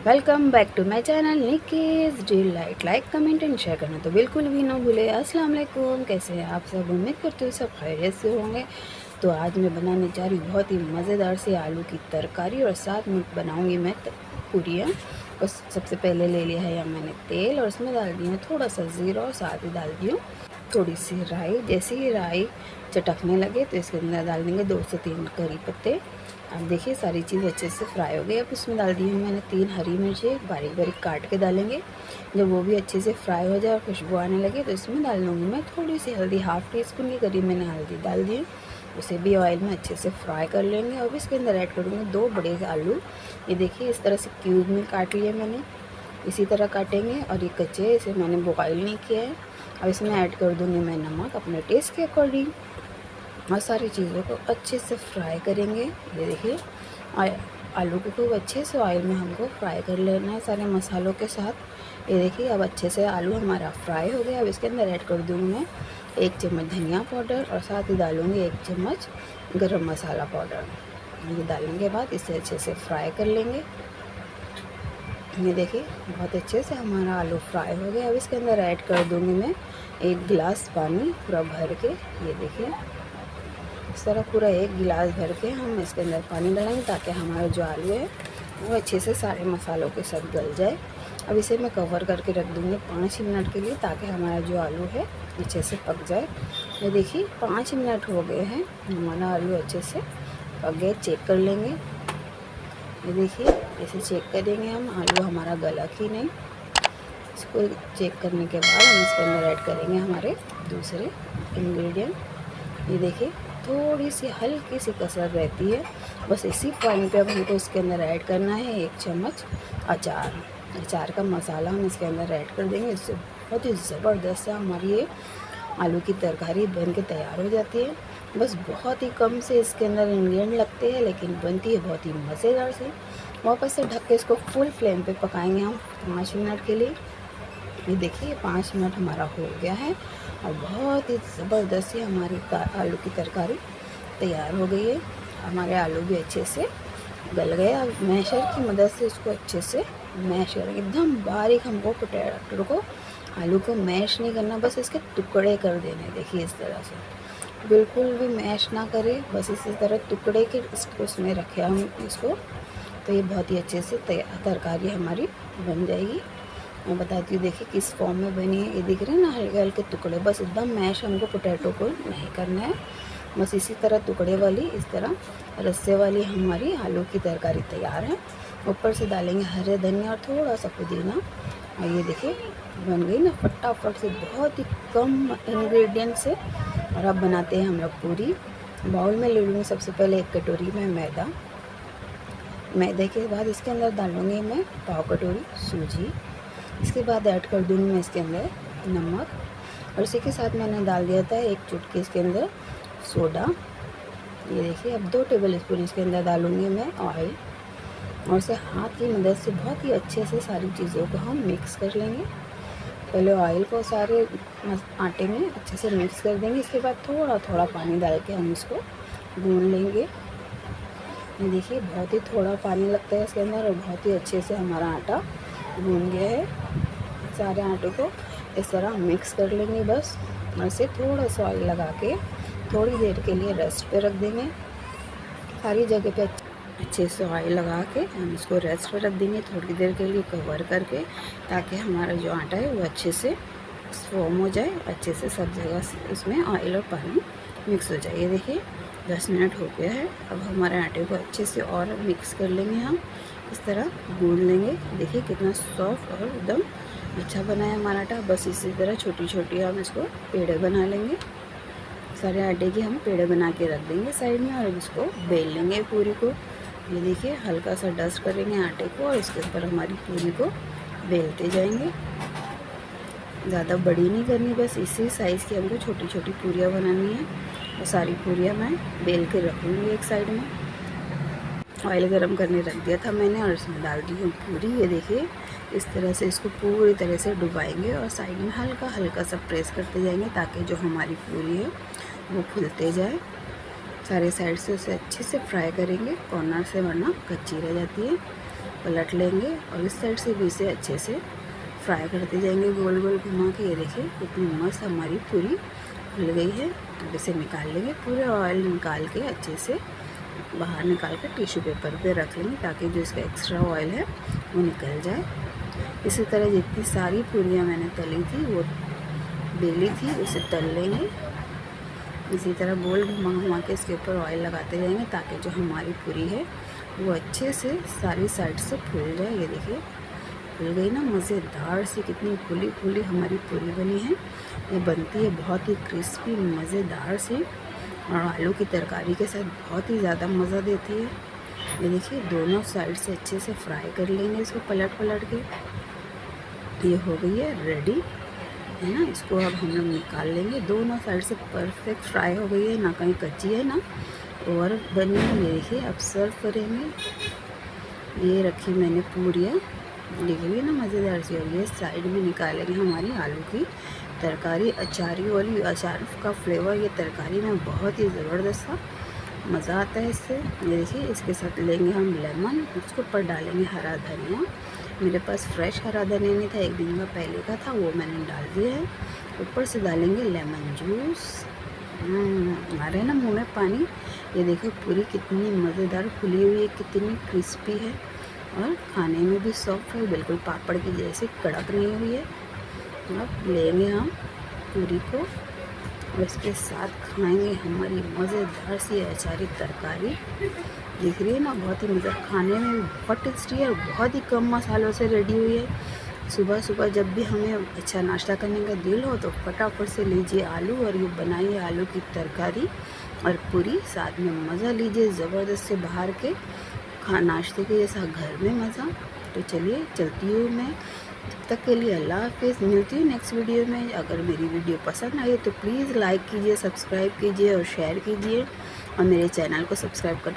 Welcome back to my channel Nikki's do like comment and share करना तो बिल्कुल भी ना भूले। अस्सलाम वालेकुम, कैसे हैं आप सब? उम्मीद करते हो सब खैरियत से होंगे। तो आज मैं बनाने जा रही हूँ बहुत ही मज़ेदार से आलू की तरकारी और साथ में बनाऊँगी मैं पूरियाँ। बस सबसे पहले ले लिया है यहाँ मैंने तेल और उसमें डाल दिया थोड़ा सा ज़ीरा और साथ ही डाल दी हूँ थोड़ी सी राई। जैसे ही राई चटकने लगे तो इसके अंदर डाल देंगे 2 से 3 करी पत्ते। अब देखिए सारी चीज़ अच्छे से फ्राई हो गई। अब इसमें डाल दी हूँ मैंने 3 हरी मिर्चें बारीक बारीक काट के डालेंगे। जब वो भी अच्छे से फ्राई हो जाए और खुशबू आने लगे तो इसमें डाल लूँगी मैं थोड़ी सी हल्दी, हाफ़ टी स्पून के करीब मैंने हल्दी डाल दी। उसे भी ऑयल में अच्छे से फ्राई कर लेंगे। अब इसके अंदर ऐड करूँगी 2 बड़े आलू। ये देखिए इस तरह से क्यूब में काट लिए मैंने, इसी तरह काटेंगे। और ये कच्चे, इसे मैंने बॉयल नहीं किया है। अब इसमें ऐड कर दूँगी मैं नमक अपने टेस्ट के अकॉर्डिंग और सारी चीज़ों को अच्छे से फ्राई करेंगे। ये देखिए आलू को खूब अच्छे से ऑयल में हमको फ्राई कर लेना है सारे मसालों के साथ। ये देखिए अब अच्छे से आलू हमारा फ्राई हो गया। अब इसके अंदर ऐड कर दूँगी मैं 1 चम्मच धनिया पाउडर और साथ ही डालूँगी 1 चम्मच गरम मसाला पाउडर। ये डालने के बाद इसे अच्छे से फ्राई कर लेंगे। ये देखिए बहुत अच्छे से हमारा आलू फ्राई हो गया। अब इसके अंदर ऐड कर दूँगी मैं 1 गिलास पानी पूरा भर के। ये देखिए इस तरह पूरा 1 गिलास भर के हम इसके अंदर पानी डालेंगे ताकि हमारा जो आलू है वो अच्छे से सारे मसालों के साथ गल जाए। अब इसे मैं कवर करके रख दूँगी 5 मिनट के लिए ताकि हमारा जो आलू है अच्छे से पक जाए। ये देखिए 5 मिनट हो गए हैं, हमारा आलू अच्छे से पक गए। चेक कर लेंगे। ये देखिए ऐसे चेक करेंगे हम आलू हमारा गला कि नहीं। इसको चेक करने के बाद हम इसके अंदर ऐड करेंगे हमारे दूसरे इंग्रेडिएंट। ये देखिए थोड़ी सी हल्की सी कसर रहती है, बस इसी पॉइंट पे अब हमको इसके अंदर ऐड करना है 1 चम्मच अचार का मसाला हम इसके अंदर ऐड कर देंगे। इससे बहुत ही ज़बरदस्त है हमारी ये आलू की तरकारी बन के तैयार हो जाती है। बस बहुत ही कम से इसके अंदर इंग्रेडिएंट लगते हैं लेकिन बनती है बहुत ही मज़ेदार से। वापस से ढक के इसको फुल फ्लेम पे पकाएंगे हम 5 मिनट के लिए। ये देखिए 5 मिनट हमारा हो गया है और बहुत ही ज़बरदस्त ही हमारी आलू की तरकारी तैयार हो गई है। हमारे आलू भी अच्छे से गल गए। अब मैशर की मदद से इसको अच्छे से मैश करेंगे, एकदम बारीक। हमको पोटैटो को आलू को मैश नहीं करना, बस इसके टुकड़े कर देने। देखिए इस तरह से बिल्कुल भी मैश ना करें, बस इसी तरह टुकड़े के उसमें रखे हम इसको। तो ये बहुत ही अच्छे से तरकारी हमारी बन जाएगी। मैं बताती हूँ देखिए किस फॉर्म में बनी है। ये दिख रहे हैं ना हल्के हल्के टुकड़े, बस एकदम मैश हमको पोटैटो को नहीं करना है। बस इसी तरह टुकड़े वाली, इस तरह रस्से वाली हमारी आलू की तरकारी तैयार है। ऊपर से डालेंगे हरे धनिया और थोड़ा सा पुदीना। और ये देखिए बन गई ना फटाफट से, बहुत ही कम इंग्रेडिएंट से। और अब बनाते हैं हम लोग पूरी। बाउल में ले लूँगी सबसे पहले 1 कटोरी में मैदे के बाद इसके अंदर डालूँगी मैं पाव कटोरी सूजी। इसके बाद ऐड कर दूँगी मैं इसके अंदर नमक और इसी के साथ मैंने डाल दिया था 1 चुटकी इसके अंदर सोडा। ये देखिए अब 2 टेबल स्पून इसके अंदर डालूँगी मैं ऑयल और इसे हाथ की मदद से बहुत ही अच्छे से सारी चीज़ों को हम मिक्स कर लेंगे। पहले ऑयल को सारे आटे में अच्छे से मिक्स कर देंगे। इसके बाद थोड़ा थोड़ा पानी डाल के हम इसको गूँध लेंगे। ये देखिए बहुत ही थोड़ा पानी लगता है इसके अंदर और बहुत ही अच्छे से हमारा आटा गूँध गया है। सारे आटे को इस तरह मिक्स कर लेंगे बस, और इसे थोड़ा सा ऑयल लगा के थोड़ी देर के लिए रेस्ट पे रख देंगे। सारी जगह पे अच्छे से ऑयल लगा के हम इसको रेस्ट पे रख देंगे थोड़ी देर के लिए कवर करके, ताकि हमारा जो आटा है वो अच्छे से फॉर्म हो जाए, अच्छे से सब जगह से उसमें ऑयल और पानी मिक्स हो जाए। ये देखिए 10 मिनट हो गया है। अब हमारे आटे को अच्छे से और मिक्स कर लेंगे हम, इस तरह गूँध लेंगे। देखिए कितना सॉफ्ट और एकदम अच्छा बना है हमारा आटा। बस इसी तरह छोटी छोटी हम इसको पेड़े बना लेंगे। सारे आटे की हम पेड़े बना के रख देंगे साइड में और अब इसको बेल लेंगे पूरी को। ये देखिए हल्का सा डस्ट करेंगे आटे को और इसके ऊपर हमारी पूरी को बेलते जाएंगे। ज़्यादा बड़ी नहीं करनी, बस इसी साइज़ की हमको छोटी छोटी पूरियाँ बनानी है। और सारी पूरियाँ मैं बेल के रखूँगी एक साइड में। ऑयल गरम करने रख दिया था मैंने और इसमें डाल दी हूँ पूरी। ये देखिए इस तरह से इसको पूरी तरह से डुबाएंगे और साइड में हल्का हल्का सा प्रेस करते जाएंगे ताकि जो हमारी पूरी है वो फूलते जाए। सारे साइड से उसे अच्छे से फ्राई करेंगे कॉर्नर से, वरना कच्ची रह जाती है। पलट लेंगे और इस साइड से भी इसे अच्छे से फ्राई करते जाएंगे गोल गोल घुमा के। ये देखिए कितनी मस्त हमारी पूरी खुल गई है। अब इसे निकाल लेंगे, पूरे ऑयल निकाल के अच्छे से बाहर निकाल कर टिश्यू पेपर पे रख लेंगे ताकि जो इसका एक्स्ट्रा ऑयल है वो निकल जाए। इसी तरह जितनी सारी पूरियाँ मैंने तली थी वो बेली थी उसे तल लेंगे। इसी तरह गोल घुमा घुमा के इसके ऊपर ऑयल लगाते जाएंगे ताकि जो हमारी पूरी है वो अच्छे से सारी साइड से फूल जाए। ये देखिए फूल गई ना मज़ेदार सी, कितनी फूली फूली हमारी पूरी बनी है। ये बनती है बहुत ही क्रिस्पी मज़ेदार सी और आलू की तरकारी के साथ बहुत ही ज़्यादा मज़ा देती है। ये देखिए दोनों साइड से अच्छे से फ्राई कर लेंगे इसको पलट पलट के। ये हो गई है रेडी है ना। इसको अब हम लोग निकाल लेंगे। दोनों साइड से परफेक्ट फ्राई हो गई है, ना कहीं कच्ची है ना और बनी है। ये देखिए अब सर्व करेंगे। ये रखी मैंने पूरियाँ, दिख रही है ना मज़ेदार सी। और ये साइड में निकालेंगे हमारी आलू की तरकारी। अचारी वाली, अचार का फ्लेवर ये तरकारी में बहुत ही ज़बरदस्त सा मज़ा आता है इससे। ये देखिए इसके साथ लेंगे हम लेमन, उसके ऊपर डालेंगे हरा धनिया। मेरे पास फ्रेश हरा धनिया नहीं था, एक दिन का पहले का था, वो मैंने डाल दिया है। ऊपर से डालेंगे लेमन जूस। आ रहा है ना मुँह में पानी। ये देखो पूरी कितनी मज़ेदार फुली हुई है, कितनी क्रिस्पी है और खाने में भी सॉफ्ट है, बिल्कुल पापड़ की जैसे कड़क नहीं हुई है। अब लेंगे हम पूरी को और इसके साथ खाएंगे हमारी मज़ेदार सी अचारी तरकारी। दिख रही है ना बहुत ही मज़ा, खाने में भी बहुत टेस्टी है और बहुत ही कम मसालों से रेडी हुई है। सुबह सुबह जब भी हमें अच्छा नाश्ता करने का दिल हो तो फटाफट से लीजिए आलू और ये बनाइए आलू की तरकारी और पूरी, साथ में मज़ा लीजिए ज़बरदस्त से बाहर के नाश्ते के जैसा घर में मज़ा। तो चलिए चलती हूँ मैं, तब तक के लिए अल्लाह हाफिज़। मिलती हूँ नेक्स्ट वीडियो में। अगर मेरी वीडियो पसंद आई तो प्लीज़ लाइक कीजिए, सब्सक्राइब कीजिए और शेयर कीजिए और मेरे चैनल को सब्सक्राइब कर